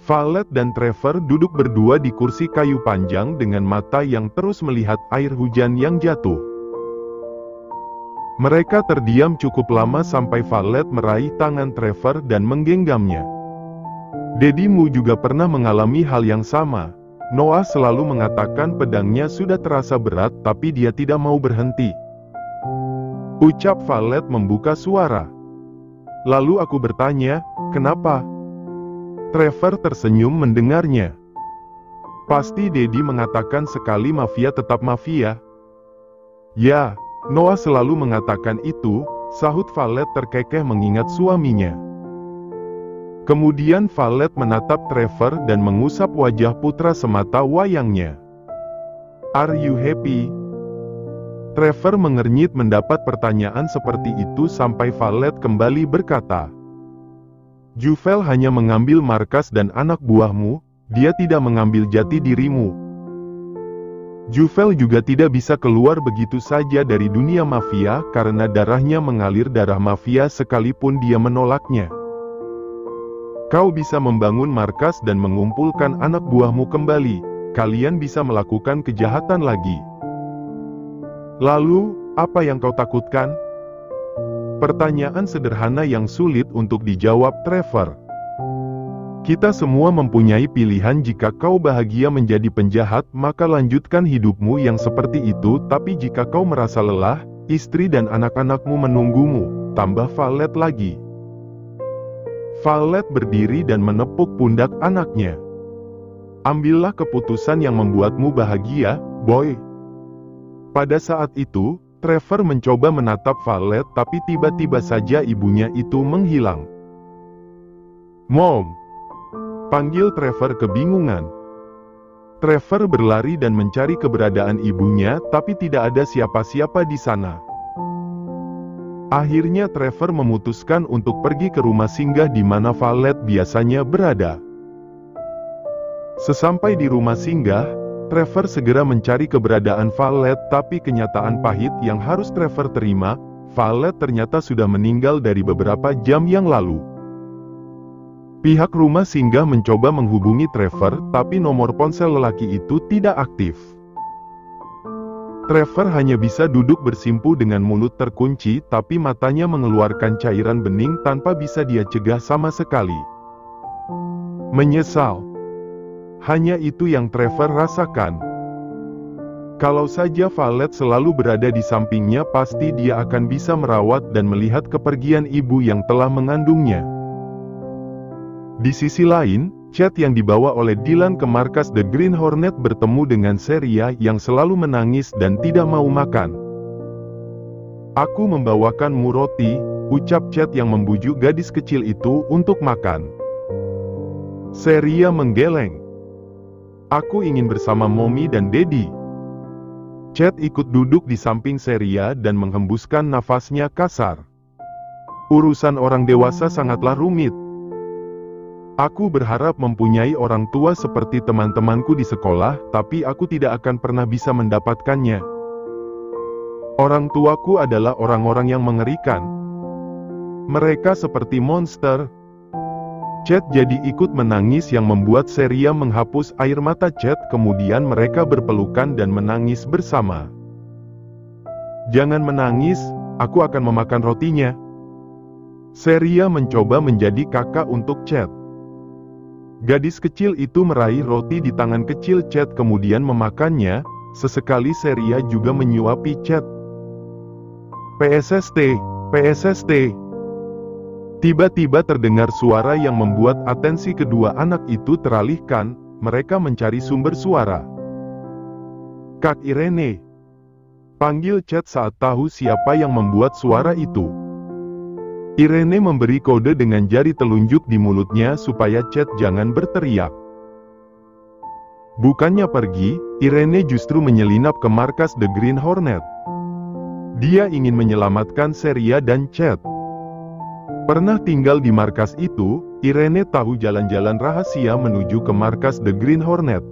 Violet dan Trevor duduk berdua di kursi kayu panjang dengan mata yang terus melihat air hujan yang jatuh. Mereka terdiam cukup lama sampai Violet meraih tangan Trevor dan menggenggamnya. Dedimu juga pernah mengalami hal yang sama. Noah selalu mengatakan pedangnya sudah terasa berat tapi dia tidak mau berhenti. Ucap Violet membuka suara. Lalu aku bertanya, kenapa? Trevor tersenyum mendengarnya. Pasti Dedi mengatakan sekali mafia tetap mafia. Ya, Noah selalu mengatakan itu, sahut Violet terkekeh mengingat suaminya. Kemudian Violet menatap Trevor dan mengusap wajah putra semata wayangnya. Are you happy? Trevor mengernyit mendapat pertanyaan seperti itu sampai Violet kembali berkata, Juvel hanya mengambil markas dan anak buahmu, dia tidak mengambil jati dirimu. Juvel juga tidak bisa keluar begitu saja dari dunia mafia karena darahnya mengalir darah mafia sekalipun dia menolaknya. Kau bisa membangun markas dan mengumpulkan anak buahmu kembali, kalian bisa melakukan kejahatan lagi. Lalu, apa yang kau takutkan? Pertanyaan sederhana yang sulit untuk dijawab Trevor. Kita semua mempunyai pilihan. Jika kau bahagia menjadi penjahat, maka lanjutkan hidupmu yang seperti itu. Tapi jika kau merasa lelah, istri dan anak-anakmu menunggumu, tambah Violet lagi. Violet berdiri dan menepuk pundak anaknya. Ambillah keputusan yang membuatmu bahagia, boy. Pada saat itu, Trevor mencoba menatap Violet tapi tiba-tiba saja ibunya itu menghilang. Mom! Panggil Trevor kebingungan. Trevor berlari dan mencari keberadaan ibunya tapi tidak ada siapa-siapa di sana. Akhirnya Trevor memutuskan untuk pergi ke rumah singgah di mana Violet biasanya berada. Sesampai di rumah singgah, Trevor segera mencari keberadaan Violet tapi kenyataan pahit yang harus Trevor terima, Violet ternyata sudah meninggal dari beberapa jam yang lalu. Pihak rumah singgah mencoba menghubungi Trevor tapi nomor ponsel lelaki itu tidak aktif. Trevor hanya bisa duduk bersimpu dengan mulut terkunci tapi matanya mengeluarkan cairan bening tanpa bisa dia cegah sama sekali. Menyesal. Hanya itu yang Trevor rasakan. Kalau saja Violet selalu berada di sampingnya pasti dia akan bisa merawat dan melihat kepergian ibu yang telah mengandungnya. Di sisi lain, Chad yang dibawa oleh Dylan ke markas The Green Hornet bertemu dengan Seria yang selalu menangis dan tidak mau makan. Aku membawakanmu roti, ucap Chad yang membujuk gadis kecil itu untuk makan. Seria menggeleng. Aku ingin bersama Mommy dan Daddy. Chad ikut duduk di samping Seria dan menghembuskan nafasnya kasar. Urusan orang dewasa sangatlah rumit. Aku berharap mempunyai orang tua seperti teman-temanku di sekolah, tapi aku tidak akan pernah bisa mendapatkannya. Orang tuaku adalah orang-orang yang mengerikan. Mereka seperti monster. Chad jadi ikut menangis yang membuat Seria menghapus air mata Chad, kemudian mereka berpelukan dan menangis bersama. Jangan menangis, aku akan memakan rotinya. Seria mencoba menjadi kakak untuk Chad. Gadis kecil itu meraih roti di tangan kecil Chad kemudian memakannya, sesekali Seria juga menyuapi Chad. PSST, PSST. Tiba-tiba terdengar suara yang membuat atensi kedua anak itu teralihkan, mereka mencari sumber suara. Kak Irene. Panggil Chad saat tahu siapa yang membuat suara itu. Irene memberi kode dengan jari telunjuk di mulutnya supaya Chad jangan berteriak. Bukannya pergi, Irene justru menyelinap ke markas The Green Hornet. Dia ingin menyelamatkan Seria dan Chad. Pernah tinggal di markas itu, Irene tahu jalan-jalan rahasia menuju ke markas The Green Hornet.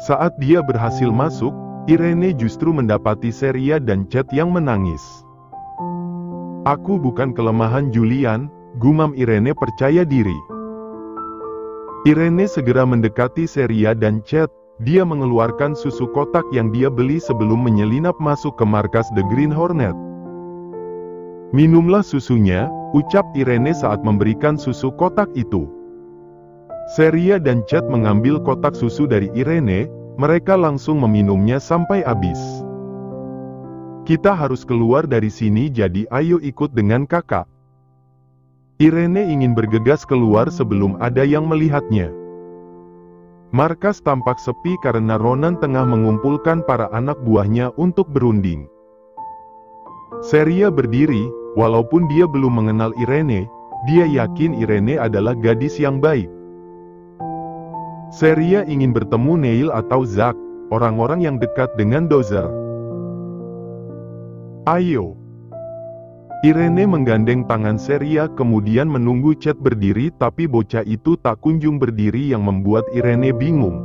Saat dia berhasil masuk, Irene justru mendapati Seria dan Chad yang menangis. Aku bukan kelemahan Julian, gumam Irene percaya diri. Irene segera mendekati Seria dan Chet. Dia mengeluarkan susu kotak yang dia beli sebelum menyelinap masuk ke markas The Green Hornet. Minumlah susunya, ucap Irene saat memberikan susu kotak itu. Seria dan Chet mengambil kotak susu dari Irene, mereka langsung meminumnya sampai habis. Kita harus keluar dari sini, jadi ayo ikut dengan kakak. Irene ingin bergegas keluar sebelum ada yang melihatnya. Markas tampak sepi karena Ronan tengah mengumpulkan para anak buahnya untuk berunding. Seria berdiri, walaupun dia belum mengenal Irene, dia yakin Irene adalah gadis yang baik. Seria ingin bertemu Neil atau Zack, orang-orang yang dekat dengan Dozer. Ayo. Irene menggandeng tangan Seria kemudian menunggu Chet berdiri, tapi bocah itu tak kunjung berdiri yang membuat Irene bingung.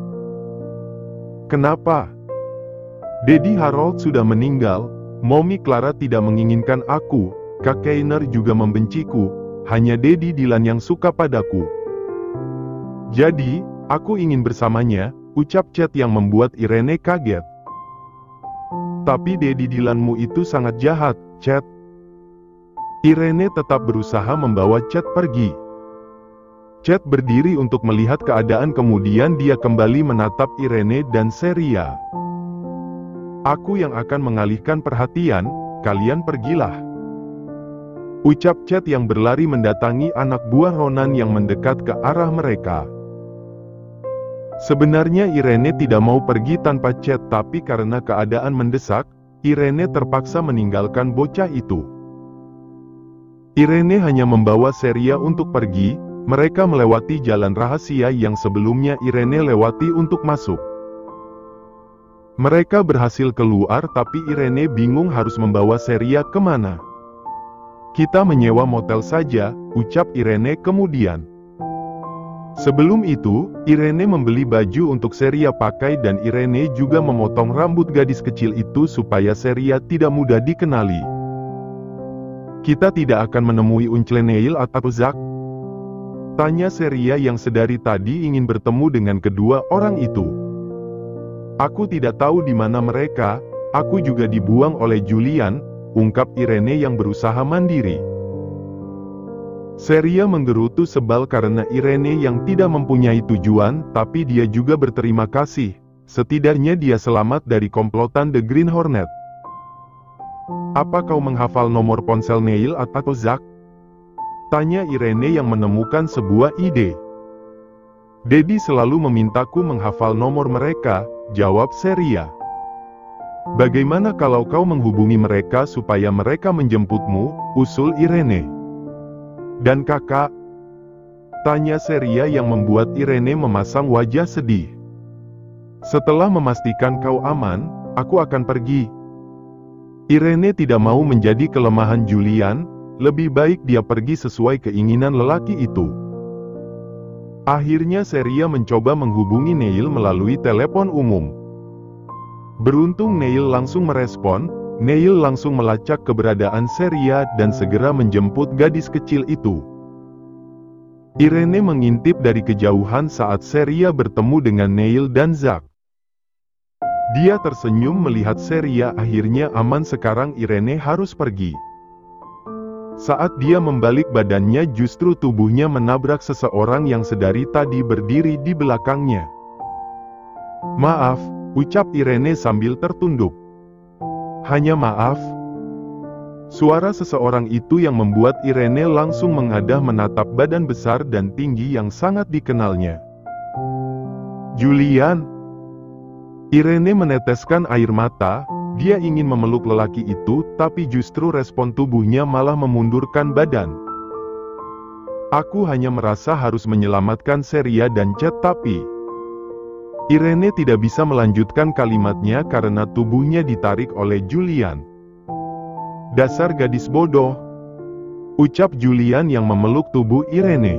Kenapa? Daddy Harold sudah meninggal, Mommy Clara tidak menginginkan aku, Kak Keiner juga membenciku, hanya Daddy Dylan yang suka padaku. Jadi, aku ingin bersamanya, ucap Chet yang membuat Irene kaget. Tapi Daddy Dylanmu itu sangat jahat, Chet. Irene tetap berusaha membawa Chet pergi. Chet berdiri untuk melihat keadaan, kemudian dia kembali menatap Irene dan Seria. Aku yang akan mengalihkan perhatian, kalian pergilah. Ucap Chet yang berlari mendatangi anak buah Ronan yang mendekat ke arah mereka. Sebenarnya Irene tidak mau pergi tanpa Chet, tapi karena keadaan mendesak, Irene terpaksa meninggalkan bocah itu. Irene hanya membawa Seria untuk pergi, mereka melewati jalan rahasia yang sebelumnya Irene lewati untuk masuk. Mereka berhasil keluar, tapi Irene bingung harus membawa Seria kemana. Kita menyewa motel saja, ucap Irene kemudian. Sebelum itu, Irene membeli baju untuk Seria pakai dan Irene juga memotong rambut gadis kecil itu supaya Seria tidak mudah dikenali. Kita tidak akan menemui Uncle Neil atau Zack? Tanya Seria yang sedari tadi ingin bertemu dengan kedua orang itu. Aku tidak tahu di mana mereka, aku juga dibuang oleh Julian, ungkap Irene yang berusaha mandiri. Seria menggerutu sebal karena Irene yang tidak mempunyai tujuan, tapi dia juga berterima kasih. Setidaknya dia selamat dari komplotan The Green Hornet. Apa kau menghafal nomor ponsel Neil atau Zack? Tanya Irene yang menemukan sebuah ide. Daddy selalu memintaku menghafal nomor mereka, jawab Seria. Bagaimana kalau kau menghubungi mereka supaya mereka menjemputmu, usul Irene. Dan kakak? Tanya Seria yang membuat Irene memasang wajah sedih. Setelah memastikan kau aman, aku akan pergi. Irene tidak mau menjadi kelemahan Julian, lebih baik dia pergi sesuai keinginan lelaki itu. Akhirnya Seria mencoba menghubungi Neil melalui telepon umum. Beruntung Neil langsung merespon, Neil langsung melacak keberadaan Seria dan segera menjemput gadis kecil itu. Irene mengintip dari kejauhan saat Seria bertemu dengan Neil dan Zack. Dia tersenyum melihat Seria akhirnya aman. Sekarang Irene harus pergi. Saat dia membalik badannya, justru tubuhnya menabrak seseorang yang sedari tadi berdiri di belakangnya. Maaf, ucap Irene sambil tertunduk. Hanya maaf. Suara seseorang itu yang membuat Irene langsung mengadah menatap badan besar dan tinggi yang sangat dikenalnya. Julian. Irene meneteskan air mata, dia ingin memeluk lelaki itu, tapi justru respon tubuhnya malah memundurkan badan. Aku hanya merasa harus menyelamatkan Seria dan Chet, tapi... Irene tidak bisa melanjutkan kalimatnya karena tubuhnya ditarik oleh Julian. Dasar gadis bodoh, ucap Julian yang memeluk tubuh Irene.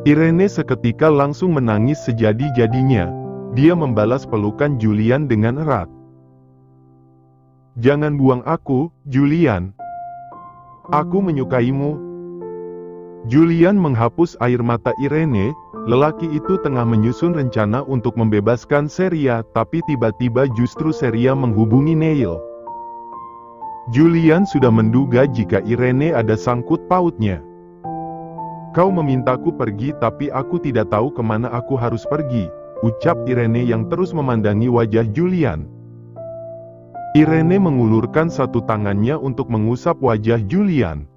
Irene seketika langsung menangis sejadi-jadinya. Dia membalas pelukan Julian dengan erat. Jangan buang aku, Julian. Aku menyukaimu. Julian menghapus air mata Irene. Lelaki itu tengah menyusun rencana untuk membebaskan Seria, tapi tiba-tiba justru Seria menghubungi Neil. Julian sudah menduga jika Irene ada sangkut pautnya. Kau memintaku pergi tapi aku tidak tahu kemana aku harus pergi, ucap Irene yang terus memandangi wajah Julian. Irene mengulurkan satu tangannya untuk mengusap wajah Julian.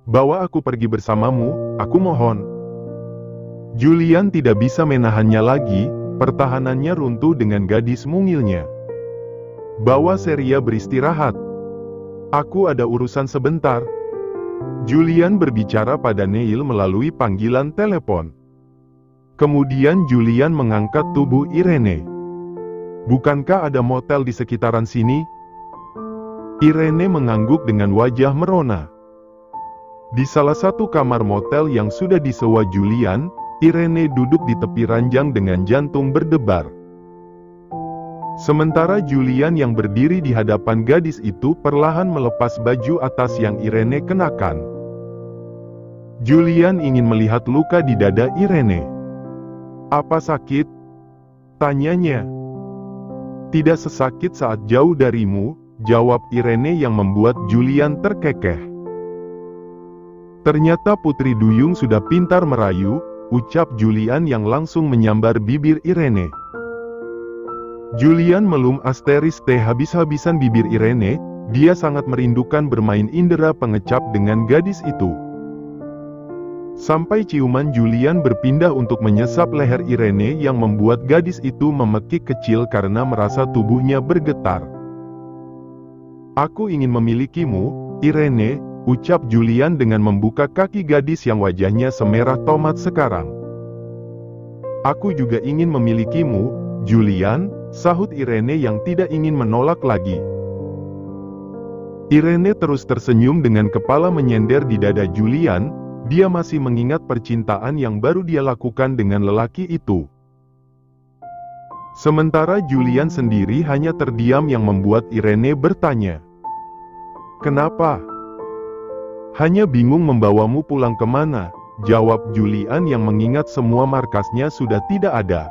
Bawa aku pergi bersamamu, aku mohon. Julian tidak bisa menahannya lagi, pertahanannya runtuh dengan gadis mungilnya. Bawa Seria beristirahat. Aku ada urusan sebentar. Julian berbicara pada Neil melalui panggilan telepon. Kemudian Julian mengangkat tubuh Irene. Bukankah ada motel di sekitaran sini? Irene mengangguk dengan wajah merona. Di salah satu kamar motel yang sudah disewa Julian, Irene duduk di tepi ranjang dengan jantung berdebar. Sementara Julian yang berdiri di hadapan gadis itu perlahan melepas baju atas yang Irene kenakan. Julian ingin melihat luka di dada Irene. Apa sakit? Tanyanya. Tidak sesakit saat jauh darimu, jawab Irene yang membuat Julian terkekeh. Ternyata Putri Duyung sudah pintar merayu, ucap Julian yang langsung menyambar bibir Irene. Julian melum asteris teh habis-habisan bibir Irene, dia sangat merindukan bermain indera pengecap dengan gadis itu. Sampai ciuman Julian berpindah untuk menyesap leher Irene yang membuat gadis itu memekik kecil karena merasa tubuhnya bergetar. Aku ingin memilikimu, Irene, ucap Julian dengan membuka kaki gadis yang wajahnya semerah tomat sekarang. Aku juga ingin memilikimu, Julian, sahut Irene yang tidak ingin menolak lagi. Irene terus tersenyum dengan kepala menyender di dada Julian, dia masih mengingat percintaan yang baru dia lakukan dengan lelaki itu. Sementara Julian sendiri hanya terdiam yang membuat Irene bertanya. Kenapa? Hanya bingung membawamu pulang kemana, jawab Julian yang mengingat semua markasnya sudah tidak ada.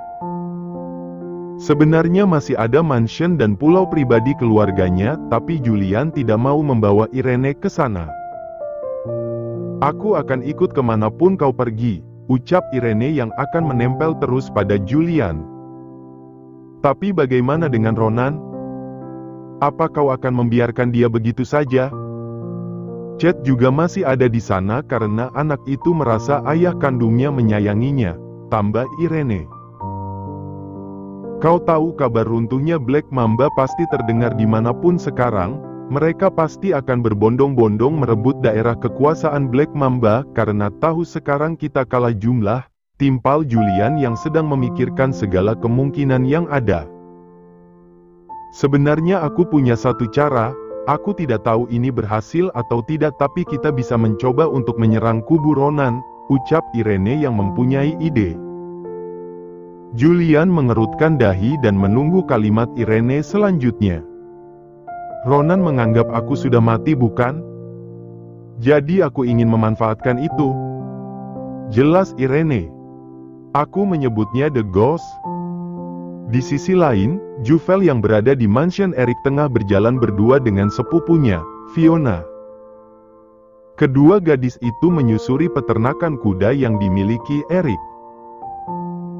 Sebenarnya masih ada mansion dan pulau pribadi keluarganya, tapi Julian tidak mau membawa Irene ke sana. Aku akan ikut kemanapun kau pergi, ucap Irene yang akan menempel terus pada Julian. Tapi bagaimana dengan Ronan? Apa kau akan membiarkan dia begitu saja? Chet juga masih ada di sana karena anak itu merasa ayah kandungnya menyayanginya, tambah Irene. Kau tahu kabar runtuhnya Black Mamba pasti terdengar dimanapun sekarang, mereka pasti akan berbondong-bondong merebut daerah kekuasaan Black Mamba karena tahu sekarang kita kalah jumlah, timpal Julian yang sedang memikirkan segala kemungkinan yang ada. Sebenarnya aku punya satu cara. Aku tidak tahu ini berhasil atau tidak tapi kita bisa mencoba untuk menyerang kubu Ronan, ucap Irene yang mempunyai ide. Julian mengerutkan dahi dan menunggu kalimat Irene selanjutnya. Ronan menganggap aku sudah mati bukan? Jadi aku ingin memanfaatkan itu. Jelas Irene. Aku menyebutnya The Ghost. Di sisi lain, Juvel yang berada di mansion Eric tengah berjalan berdua dengan sepupunya, Fiona. Kedua gadis itu menyusuri peternakan kuda yang dimiliki Eric.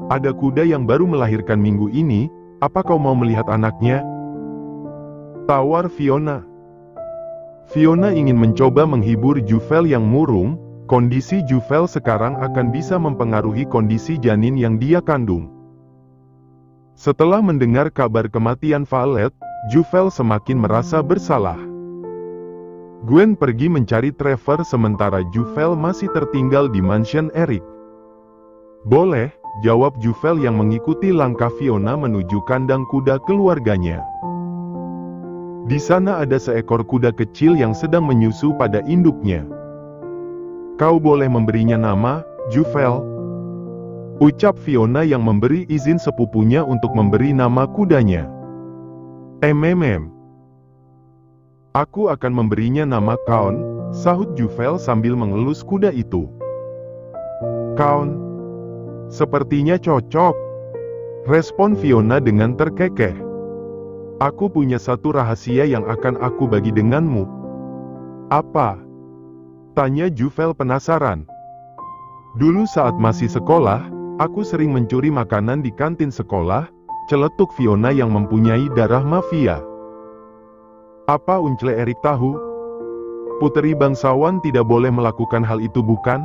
Ada kuda yang baru melahirkan minggu ini, apa kau mau melihat anaknya? Tawar Fiona. Fiona ingin mencoba menghibur Juvel yang murung, kondisi Juvel sekarang akan bisa mempengaruhi kondisi janin yang dia kandung. Setelah mendengar kabar kematian Valet, Juvel semakin merasa bersalah. Gwen pergi mencari Trevor sementara Juvel masih tertinggal di mansion Eric. Boleh, jawab Juvel yang mengikuti langkah Fiona menuju kandang kuda keluarganya. Di sana ada seekor kuda kecil yang sedang menyusu pada induknya. Kau boleh memberinya nama, Juvel, ucap Fiona yang memberi izin sepupunya untuk memberi nama kudanya. Aku akan memberinya nama Count, sahut Juvel sambil mengelus kuda itu. Count, sepertinya cocok, respon Fiona dengan terkekeh. Aku punya satu rahasia yang akan aku bagi denganmu. Apa? Tanya Juvel penasaran. Dulu saat masih sekolah, aku sering mencuri makanan di kantin sekolah, celetuk Fiona yang mempunyai darah mafia. Apa Uncle Erik tahu? Puteri bangsawan tidak boleh melakukan hal itu bukan?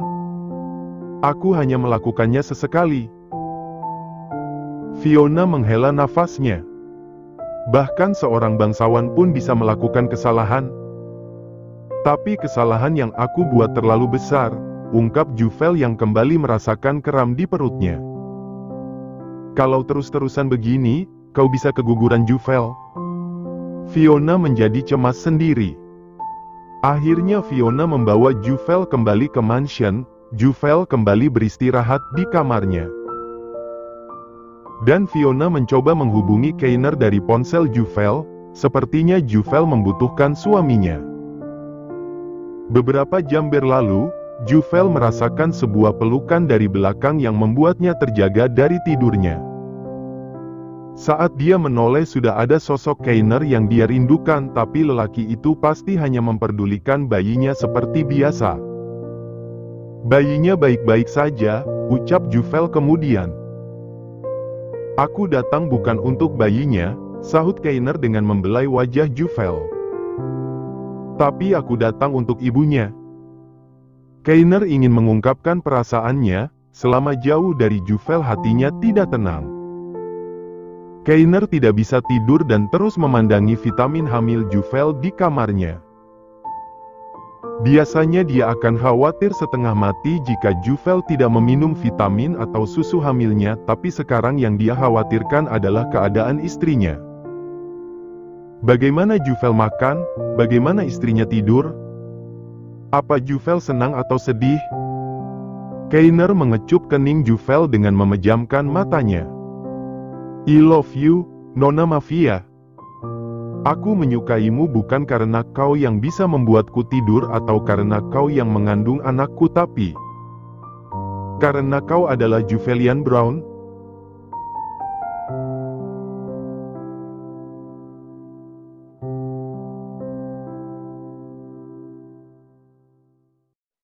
Aku hanya melakukannya sesekali. Fiona menghela nafasnya. Bahkan seorang bangsawan pun bisa melakukan kesalahan. Tapi kesalahan yang aku buat terlalu besar, ungkap Juvel yang kembali merasakan kram di perutnya. Kalau terus-terusan begini, kau bisa keguguran Juvel. Fiona menjadi cemas sendiri. Akhirnya Fiona membawa Juvel kembali ke mansion. Juvel kembali beristirahat di kamarnya. Dan Fiona mencoba menghubungi Keiner dari ponsel Juvel. Sepertinya Juvel membutuhkan suaminya. Beberapa jam berlalu, Juvel merasakan sebuah pelukan dari belakang yang membuatnya terjaga dari tidurnya. Saat dia menoleh sudah ada sosok Keiner yang dia rindukan, tapi lelaki itu pasti hanya memperdulikan bayinya seperti biasa. Bayinya baik-baik saja, ucap Juvel kemudian. Aku datang bukan untuk bayinya, sahut Keiner dengan membelai wajah Juvel. Tapi aku datang untuk ibunya. Keiner ingin mengungkapkan perasaannya, selama jauh dari Juvel hatinya tidak tenang. Keiner tidak bisa tidur dan terus memandangi vitamin hamil Juvel di kamarnya. Biasanya dia akan khawatir setengah mati jika Juvel tidak meminum vitamin atau susu hamilnya, tapi sekarang yang dia khawatirkan adalah keadaan istrinya. Bagaimana Juvel makan? Bagaimana istrinya tidur? Apa Juvel senang atau sedih? Keiner mengecup kening Juvel dengan memejamkan matanya. I love you, Nona Mafia. Aku menyukaimu bukan karena kau yang bisa membuatku tidur atau karena kau yang mengandung anakku, tapi karena kau adalah Juvelian Brown,